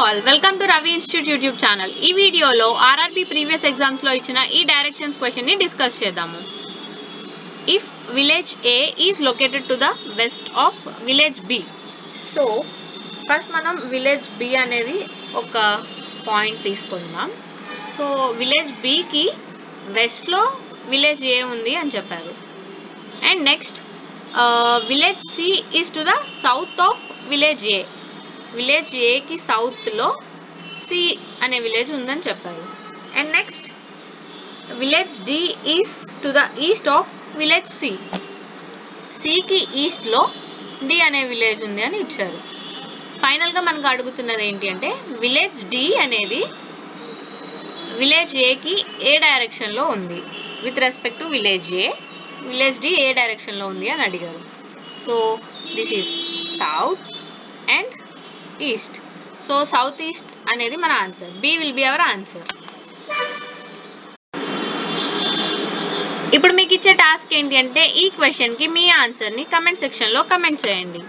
all, welcome to Ravi Institute YouTube channel. ఈ వీడియోలో RRB previous exams లో ఇచ్చిన ఈ డైరెక్షన్స్ క్వశ్చన్ ని డిస్కస్ చేద్దాము. If village A is located to the west of village B. So first మనం village B అనేది ఒక పాయింట్ తీసుకుందాం. సో విలేజ్ B కి వెస్ట్ లో విలేజ్ A ఉంది అని చెప్పారు. And next village C is to the south of village A. Village ఏకి సౌత్లో సి అనే విలేజ్ ఉందని చెప్పారు. And next village D is to the east of village C. సికి ఈస్ట్లో డి అనే విలేజ్ ఉంది అని ఇచ్చారు. ఫైనల్గా మనకు అడుగుతున్నది ఏంటి అంటే విలేజ్ డి అనేది విలేజ్ ఏకి ఏ డైరెక్షన్లో ఉంది with respect to village A. Village D ఏ డైరెక్షన్లో ఉంది అని అడిగారు. So this is south and east. So south east అనేది మన answer. B will be our answer. ఇప్పుడు మీకు ఇచ్చే టాస్క్ ఏంటి అంటే ఈ క్వశ్చన్కి మీ ఆన్సర్ని కమెంట్ సెక్షన్లో కమెంట్ చేయండి.